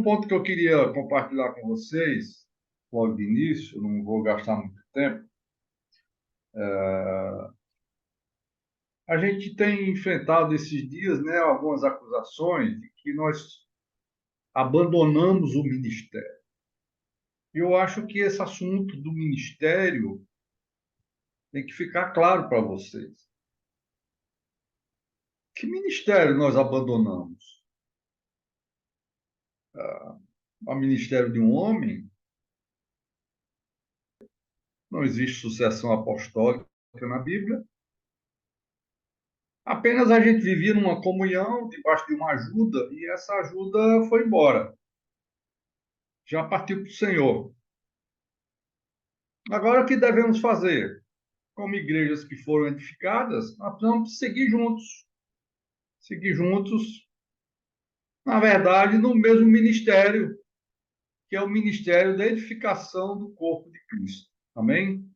ponto que eu queria compartilhar com vocês, logo de início, eu não vou gastar muito tempo. A gente tem enfrentado esses dias, né, algumas acusações de que nós abandonamos o ministério. Eu acho que esse assunto do ministério tem que ficar claro para vocês. Que ministério nós abandonamos? O ministério de um homem? Não existe sucessão apostólica na Bíblia. Apenas a gente vivia numa comunhão, debaixo de uma ajuda, e essa ajuda foi embora. Já partiu para o Senhor. Agora, o que devemos fazer? Como igrejas que foram edificadas, nós precisamos seguir juntos. Seguir juntos, na verdade, no mesmo ministério, que é o ministério da edificação do corpo de Cristo. Amém?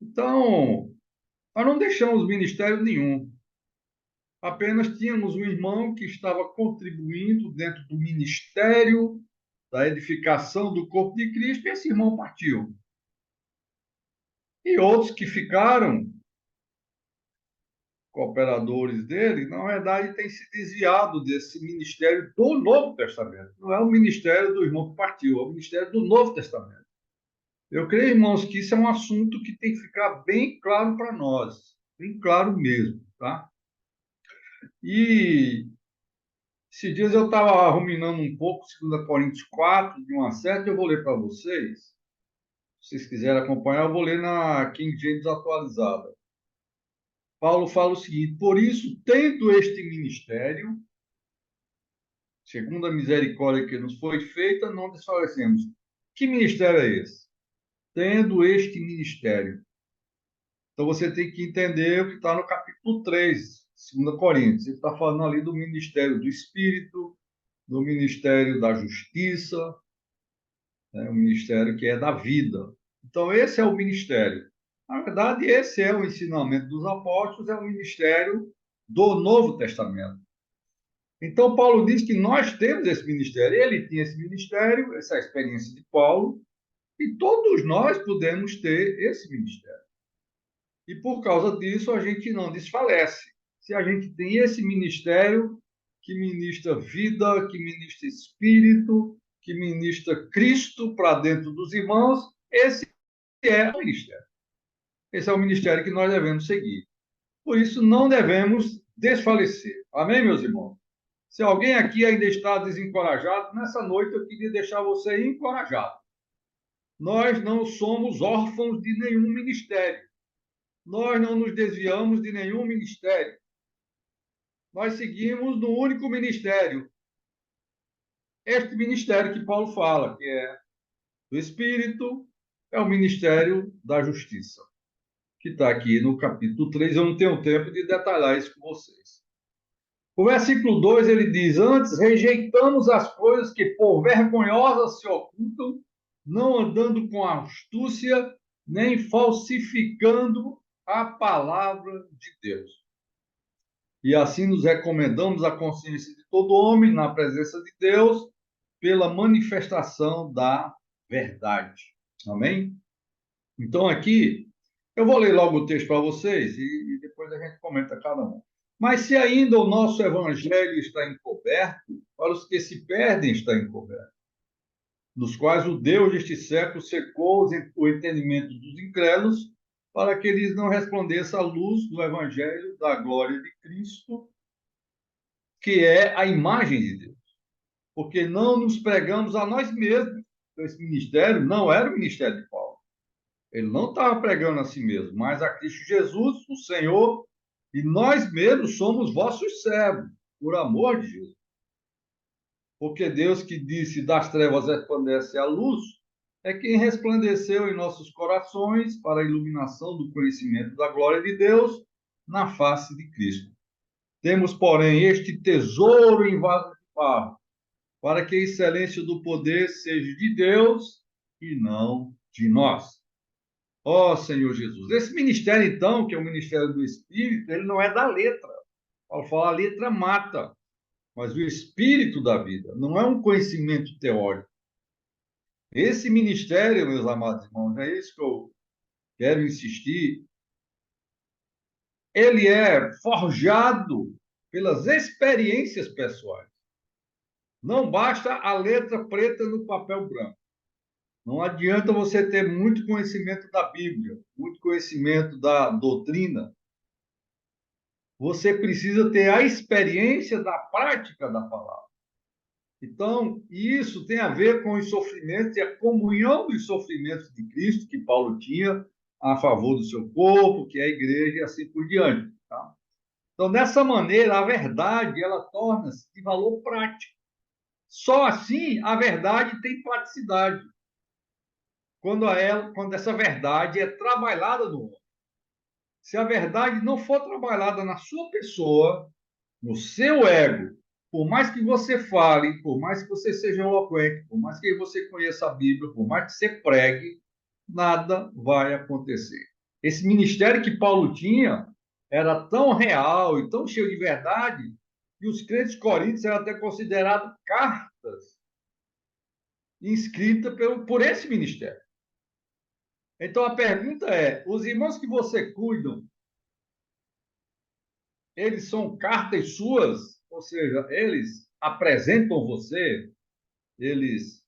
Então, nós não deixamos ministério nenhum. Apenas tínhamos um irmão que estava contribuindo dentro do ministério da edificação do corpo de Cristo, e esse irmão partiu. E outros que ficaram cooperadores dele, na verdade, têm se desviado desse ministério do Novo Testamento. Não é o ministério do irmão que partiu, é o ministério do Novo Testamento. Eu creio, irmãos, que isso é um assunto que tem que ficar bem claro para nós, bem claro mesmo, tá? E esses dias eu estava ruminando um pouco, 2 Coríntios 4, de 1 a 7, eu vou ler para vocês. Se vocês quiserem acompanhar, eu vou ler na King James atualizada. Paulo fala o seguinte: por isso, tendo este ministério, segundo a misericórdia que nos foi feita, não desfalecemos. Que ministério é esse? Tendo este ministério. Então você tem que entender o que está no capítulo 3, 2 Coríntios. Ele está falando ali do ministério do Espírito, do ministério da justiça, né? O ministério que é da vida. Então, esse é o ministério. Na verdade, esse é o ensinamento dos apóstolos, é o ministério do Novo Testamento. Então, Paulo diz que nós temos esse ministério. Ele tinha esse ministério, essa experiência de Paulo, e todos nós podemos ter esse ministério. E por causa disso, a gente não desfalece. Se a gente tem esse ministério que ministra vida, que ministra espírito, que ministra Cristo para dentro dos irmãos, esse é o ministério. Esse é o ministério que nós devemos seguir. Por isso, não devemos desfalecer. Amém, meus irmãos? Se alguém aqui ainda está desencorajado, nessa noite eu queria deixar você encorajado. Nós não somos órfãos de nenhum ministério. Nós não nos desviamos de nenhum ministério. Nós seguimos no único ministério. Este ministério que Paulo fala, que é do Espírito, é o ministério da justiça, que está aqui no capítulo 3. Eu não tenho tempo de detalhar isso com vocês. O versículo 2 ele diz: antes rejeitamos as coisas que por vergonhosas se ocultam, não andando com astúcia, nem falsificando a palavra de Deus. E assim nos recomendamos a consciência de todo homem na presença de Deus, pela manifestação da verdade. Amém? Então, aqui, eu vou ler logo o texto para vocês e depois a gente comenta cada um. Mas se ainda o nosso evangelho está encoberto, para os que se perdem está encoberto, nos quais o Deus deste século secou o entendimento dos incrédulos, para que eles não resplandeça a luz do evangelho da glória de Cristo, que é a imagem de Deus. Porque não nos pregamos a nós mesmos. Esse ministério não era o ministério de Paulo. Ele não estava pregando a si mesmo, mas a Cristo Jesus, o Senhor, e nós mesmos somos vossos servos, por amor de Jesus. Porque Deus que disse, das trevas resplandece a luz, é quem resplandeceu em nossos corações para a iluminação do conhecimento da glória de Deus na face de Cristo. Temos, porém, este tesouro em vaso de barro, para que a excelência do poder seja de Deus e não de nós. Ó Senhor Jesus. Esse ministério, então, que é o ministério do Espírito, ele não é da letra. Paulo fala, a letra mata. mas o espírito da vida. Não é um conhecimento teórico. Esse ministério, meus amados irmãos, é isso que eu quero insistir, ele é forjado pelas experiências pessoais. Não basta a letra preta no papel branco. Não adianta você ter muito conhecimento da Bíblia, muito conhecimento da doutrina. Você precisa ter a experiência da prática da palavra. Então, isso tem a ver com os sofrimentos e a comunhão dos sofrimentos de Cristo que Paulo tinha a favor do seu corpo, que é a igreja, e assim por diante. Tá? Então, dessa maneira, a verdade ela torna-se de valor prático. Só assim a verdade tem praticidade. Quando essa verdade é trabalhada no homem. Se a verdade não for trabalhada na sua pessoa, no seu ego, por mais que você fale, por mais que você seja eloquente, por mais que você conheça a Bíblia, por mais que você pregue, nada vai acontecer. Esse ministério que Paulo tinha era tão real e tão cheio de verdade que os crentes coríntios eram até considerados cartas escritas por esse ministério. Então a pergunta é: os irmãos que você cuidam, eles são cartas suas? Ou seja, eles apresentam você, eles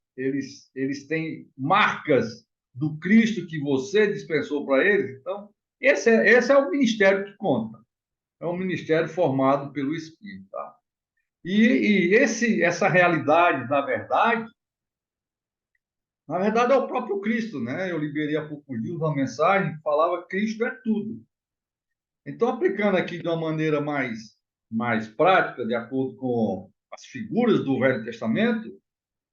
têm marcas do Cristo que você dispensou para eles. Então, esse é o ministério que conta. É um ministério formado pelo Espírito. Tá? Essa realidade da verdade, na verdade, é o próprio Cristo. Né? Eu liberei há poucos dias uma mensagem que falava que Cristo é tudo. Então, aplicando aqui de uma maneira mais prática, de acordo com as figuras do Velho Testamento,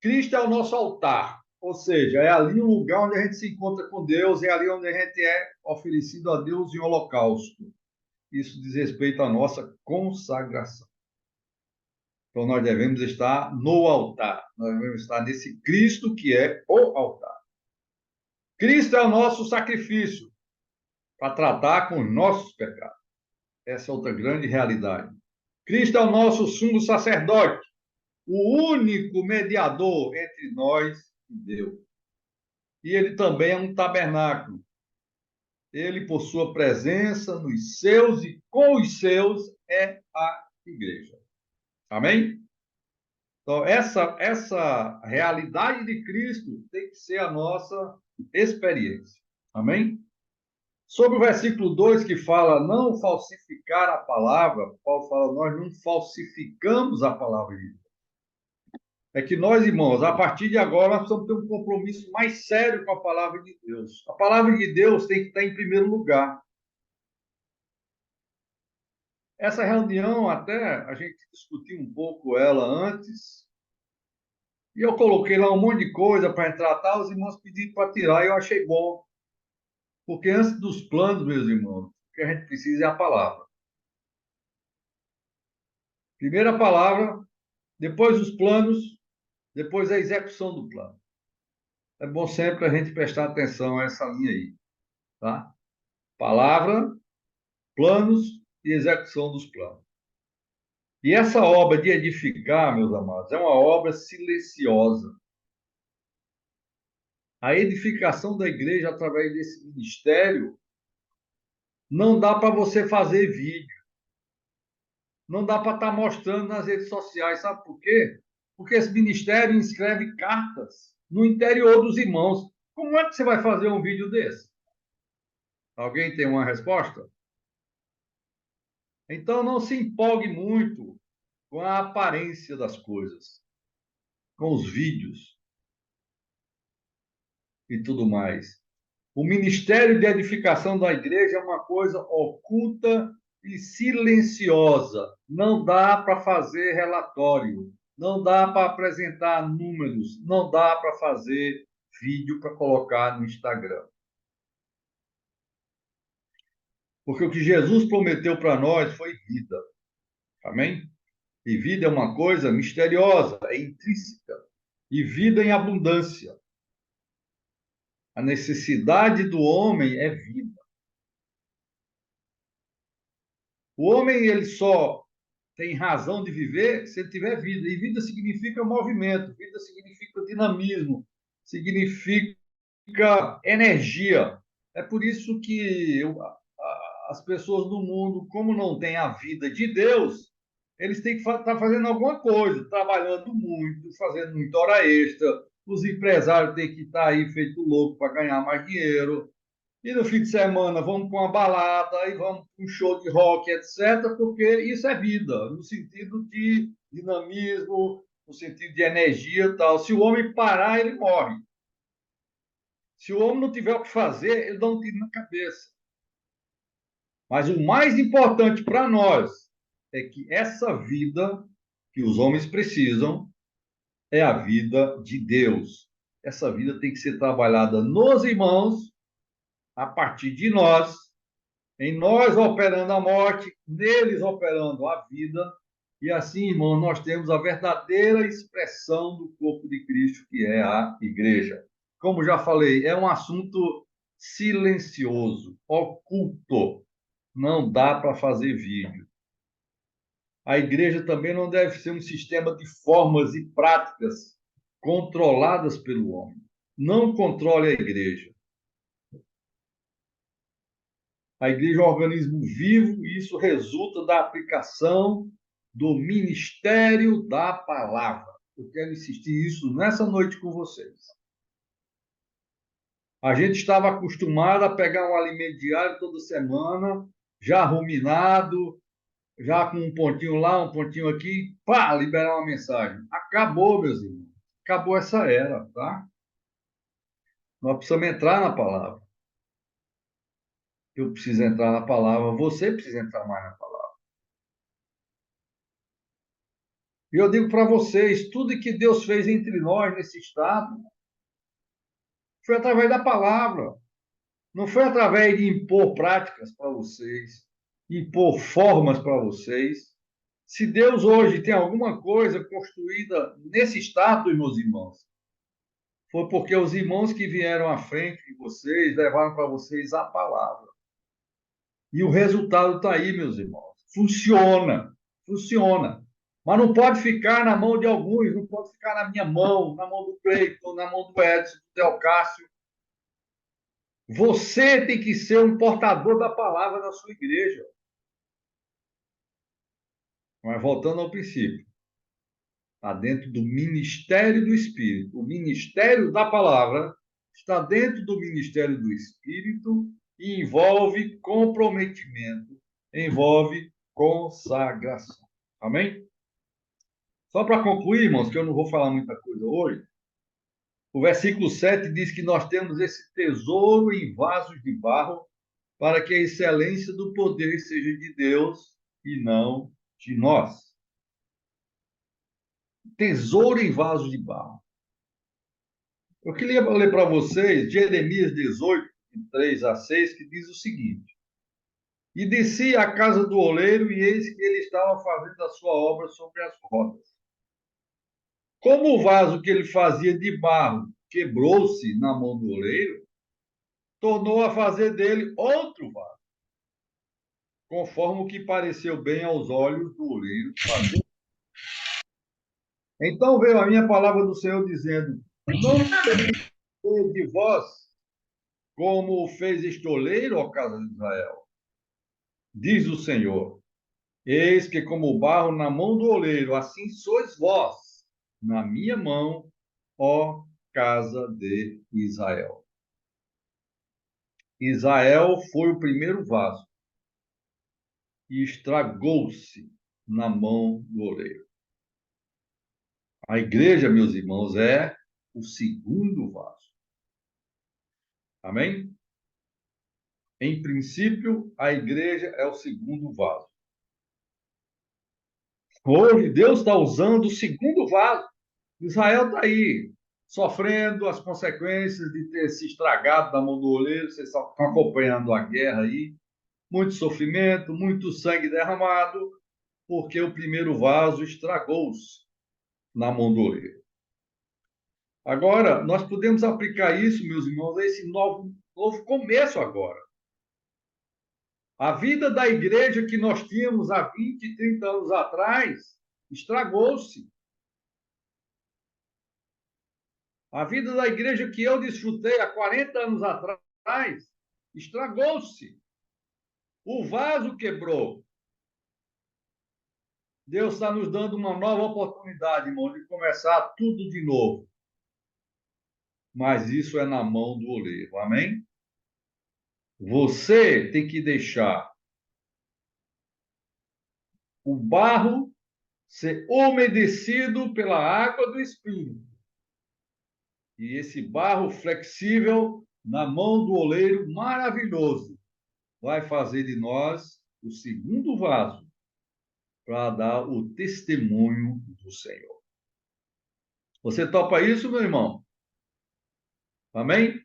Cristo é o nosso altar, ou seja, é ali o lugar onde a gente se encontra com Deus, é ali onde a gente é oferecido a Deus em holocausto. Isso diz respeito à nossa consagração. Então, nós devemos estar no altar, nós devemos estar nesse Cristo que é o altar. Cristo é o nosso sacrifício para tratar com os nossos pecados. Essa é outra grande realidade. Cristo é o nosso sumo sacerdote, o único mediador entre nós e Deus. E ele também é um tabernáculo. Ele, por sua presença nos seus e com os seus, é a igreja. Amém? Então, essa realidade de Cristo tem que ser a nossa experiência. Amém? Sobre o versículo 2 que fala não falsificar a palavra, Paulo fala, nós não falsificamos a palavra de Deus. É que nós, irmãos, a partir de agora, nós precisamos ter um compromisso mais sério com a palavra de Deus. A palavra de Deus tem que estar em primeiro lugar. Essa reunião, até a gente discutiu um pouco ela antes, e eu coloquei lá um monte de coisa para tratar, os irmãos pediram para tirar, e eu achei bom. Porque antes dos planos, meus irmãos, o que a gente precisa é a palavra. Primeiro a palavra, depois os planos, depois a execução do plano. É bom sempre a gente prestar atenção a essa linha aí, tá? Palavra, planos e execução dos planos. E essa obra de edificar, meus amados, é uma obra silenciosa. A edificação da igreja através desse ministério não dá para você fazer vídeo. Não dá para estar mostrando nas redes sociais. Sabe por quê? Porque esse ministério escreve cartas no interior dos irmãos. Como é que você vai fazer um vídeo desse? Alguém tem uma resposta? Então não se empolgue muito com a aparência das coisas, com os vídeos e tudo mais. O ministério de edificação da igreja é uma coisa oculta e silenciosa. Não dá para fazer relatório, não dá para apresentar números, não dá para fazer vídeo para colocar no Instagram. Porque o que Jesus prometeu para nós foi vida. Amém? E vida é uma coisa misteriosa, é intrínseca. E vida em abundância. A necessidade do homem é vida. O homem ele só tem razão de viver se ele tiver vida. E vida significa movimento, vida significa dinamismo, significa energia. É por isso que as pessoas do mundo, como não têm a vida de Deus, eles têm que estar fazendo alguma coisa, trabalhando muito, fazendo muita hora extra. Os empresários têm que estar aí feito louco para ganhar mais dinheiro. E no fim de semana vamos para uma balada, e vamos para um show de rock, etc., porque isso é vida, no sentido de dinamismo, no sentido de energia e tal. Se o homem parar, ele morre. Se o homem não tiver o que fazer, ele dá um tiro na cabeça. Mas o mais importante para nós é que essa vida que os homens precisam é a vida de Deus. Essa vida tem que ser trabalhada nos irmãos, a partir de nós, em nós operando a morte, neles operando a vida. E assim, irmão, nós temos a verdadeira expressão do corpo de Cristo, que é a igreja. Como já falei, é um assunto silencioso, oculto. Não dá para fazer vídeo. A igreja também não deve ser um sistema de formas e práticas controladas pelo homem. Não controle a igreja. A igreja é um organismo vivo e isso resulta da aplicação do ministério da palavra. Eu quero insistir isso nessa noite com vocês. A gente estava acostumado a pegar um alimento diário toda semana, já ruminado, já com um pontinho lá, um pontinho aqui, pá, liberar uma mensagem. Acabou, meus irmãos. Acabou essa era, tá? Nós precisamos entrar na palavra. Eu preciso entrar na palavra, você precisa entrar mais na palavra. E eu digo para vocês, tudo que Deus fez entre nós nesse estado foi através da palavra. Não foi através de impor práticas para vocês, impor formas para vocês. Se Deus hoje tem alguma coisa construída nesse estado, meus irmãos, foi porque os irmãos que vieram à frente de vocês levaram para vocês a palavra. E o resultado está aí, meus irmãos. Funciona, funciona. Mas não pode ficar na mão de alguns, não pode ficar na minha mão, na mão do Cleiton, na mão do Edson, do Teocássio. Você tem que ser um portador da palavra da sua igreja. Mas voltando ao princípio, está dentro do ministério do Espírito. O ministério da palavra está dentro do ministério do Espírito e envolve comprometimento, envolve consagração. Amém? Só para concluir, irmãos, que eu não vou falar muita coisa hoje, o versículo 7 diz que nós temos esse tesouro em vasos de barro para que a excelência do poder seja de Deus e não de nós. Tesouro em vasos de barro. Eu queria ler para vocês Jeremias 18, 3 a 6, que diz o seguinte: E desci à casa do oleiro, e eis que ele estava fazendo a sua obra sobre as rodas. Como o vaso que ele fazia de barro quebrou-se na mão do oleiro, tornou a fazer dele outro vaso, conforme o que pareceu bem aos olhos do oleiro fazer. Então veio a minha palavra do Senhor dizendo: Não sei de vós como fez este oleiro, ó casa de Israel. Diz o Senhor: Eis que como o barro na mão do oleiro, assim sois vós na minha mão, ó casa de Israel. Israel foi o primeiro vaso e estragou-se na mão do oleiro. A igreja, meus irmãos, é o segundo vaso. Amém? Em princípio, a igreja é o segundo vaso. Hoje, Deus está usando o segundo vaso. Israel está aí, sofrendo as consequências de ter se estragado na mão do oleiro. Vocês estão acompanhando a guerra aí. Muito sofrimento, muito sangue derramado, porque o primeiro vaso estragou-se na mão do oleiro. Agora, nós podemos aplicar isso, meus irmãos, a esse novo começo agora. A vida da igreja que nós tínhamos há 20, 30 anos atrás estragou-se. A vida da igreja que eu desfrutei há 40 anos atrás estragou-se. O vaso quebrou. Deus está nos dando uma nova oportunidade, irmão, de começar tudo de novo. Mas isso é na mão do oleiro. Amém? Você tem que deixar o barro ser umedecido pela água do Espírito. E esse barro flexível na mão do oleiro maravilhoso vai fazer de nós o segundo vaso para dar o testemunho do Senhor. Você topa isso, meu irmão? Amém?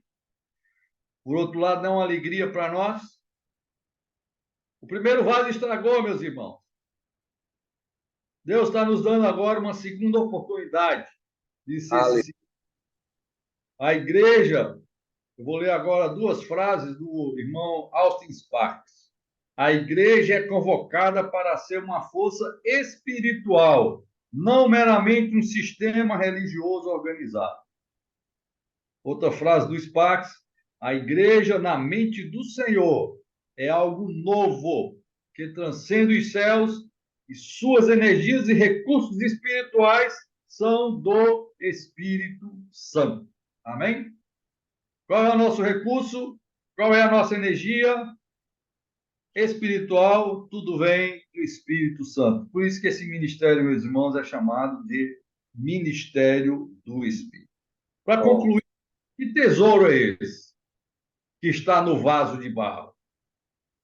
Por outro lado, não é uma alegria para nós? O primeiro vaso estragou, meus irmãos. Deus está nos dando agora uma segunda oportunidade de ser esse. A igreja, eu vou ler agora duas frases do irmão Austin Sparks. A igreja é convocada para ser uma força espiritual, não meramente um sistema religioso organizado. Outra frase do Sparks: a igreja na mente do Senhor é algo novo, que transcende os céus e suas energias e recursos espirituais são do Espírito Santo. Amém? Qual é o nosso recurso? Qual é a nossa energia? Espiritual, tudo vem do Espírito Santo. Por isso que esse ministério, meus irmãos, é chamado de Ministério do Espírito. Para concluir, que tesouro é esse que está no vaso de barro?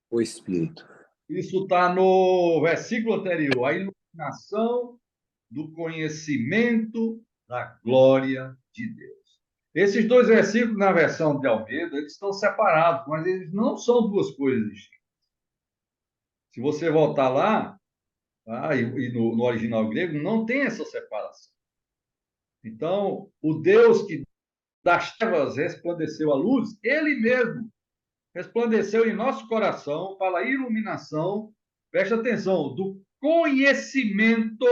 O Espírito. Isso está no versículo anterior, a iluminação do conhecimento da glória de Deus. Esses dois versículos, na versão de Almeida, eles estão separados, mas eles não são duas coisas distintas. Se você voltar lá, e no original grego, não tem essa separação. Então, o Deus que das trevas resplandeceu a luz, ele mesmo resplandeceu em nosso coração para a iluminação, preste atenção, do conhecimento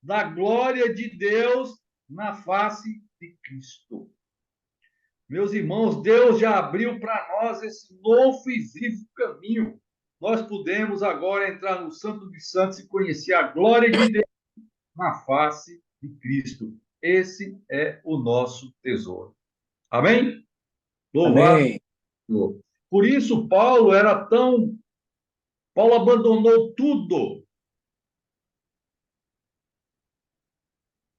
da glória de Deus na face de Cristo. Meus irmãos, Deus já abriu para nós esse novo e vivo caminho. Nós podemos agora entrar no Santo dos Santos e conhecer a glória de Deus na face de Cristo. Esse é o nosso tesouro. Amém? Louvado. Amém. Por isso, Paulo abandonou tudo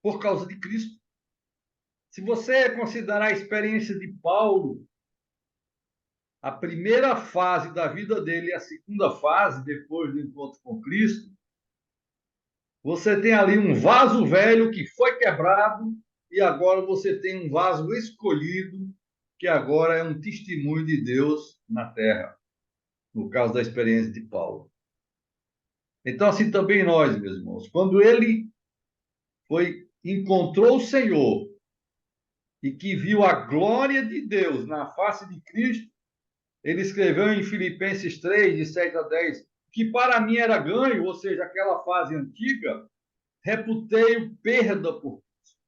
por causa de Cristo. Se você considerar a experiência de Paulo, a primeira fase da vida dele e a segunda fase, depois do encontro com Cristo, você tem ali um vaso velho que foi quebrado e agora você tem um vaso escolhido, que agora é um testemunho de Deus na terra, no caso da experiência de Paulo. Então, assim também nós, meus irmãos, quando ele encontrou o Senhor e que viu a glória de Deus na face de Cristo, ele escreveu em Filipenses 3, de 7 a 10, que para mim era ganho, ou seja, aquela fase antiga, reputei-o perda por Cristo.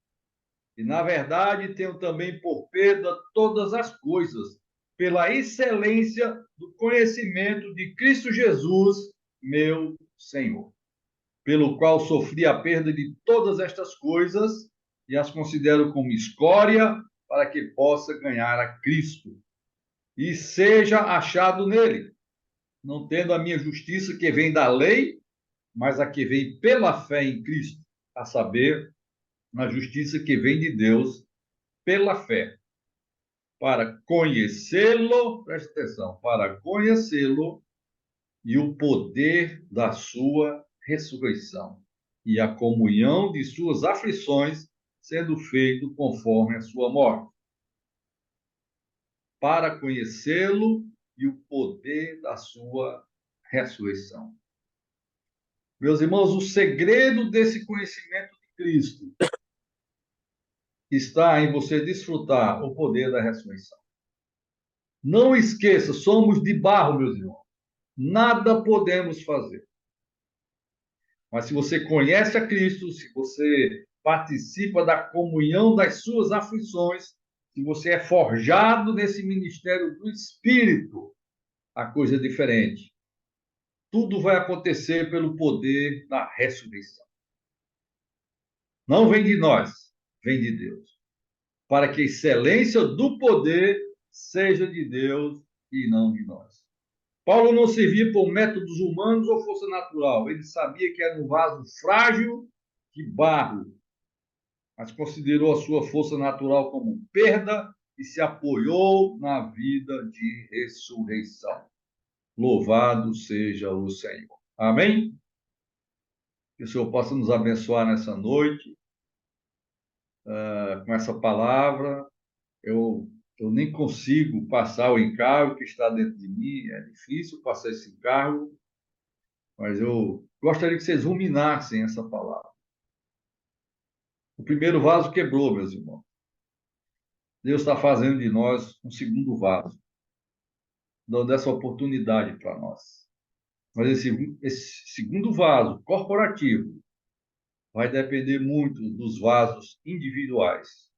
E, na verdade, tenho também por perda todas as coisas, pela excelência do conhecimento de Cristo Jesus, meu Senhor, pelo qual sofri a perda de todas estas coisas e as considero como escória para que possa ganhar a Cristo e seja achado nele, não tendo a minha justiça que vem da lei, mas a que vem pela fé em Cristo, a saber, a justiça que vem de Deus pela fé, para conhecê-lo, preste atenção, para conhecê-lo e o poder da sua ressurreição e a comunhão de suas aflições, sendo feito conforme a sua morte, para conhecê-lo e o poder da sua ressurreição. Meus irmãos, o segredo desse conhecimento de Cristo está em você desfrutar o poder da ressurreição. Não esqueça, somos de barro, meus irmãos. nada podemos fazer. Mas se você conhece a Cristo, se você participa da comunhão das suas aflições, se você é forjado nesse ministério do Espírito, a coisa é diferente. Tudo vai acontecer pelo poder da ressurreição. Não vem de nós, vem de Deus. Para que a excelência do poder seja de Deus e não de nós. Paulo não servia por métodos humanos ou força natural. Ele sabia que era um vaso frágil de barro, mas considerou a sua força natural como perda e se apoiou na vida de ressurreição. Louvado seja o Senhor. Amém? Que o Senhor possa nos abençoar nessa noite, com essa palavra. Eu nem consigo passar o encargo que está dentro de mim, é difícil passar esse encargo, mas eu gostaria que vocês ruminassem essa palavra. O primeiro vaso quebrou, meus irmãos. Deus está fazendo de nós um segundo vaso, dando essa oportunidade para nós. Mas esse segundo vaso corporativo vai depender muito dos vasos individuais,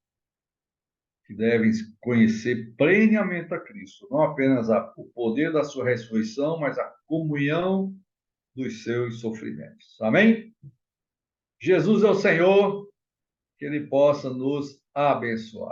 que devem conhecer plenamente a Cristo, não apenas o poder da sua ressurreição, mas a comunhão dos seus sofrimentos. Amém? Jesus é o Senhor, que Ele possa nos abençoar.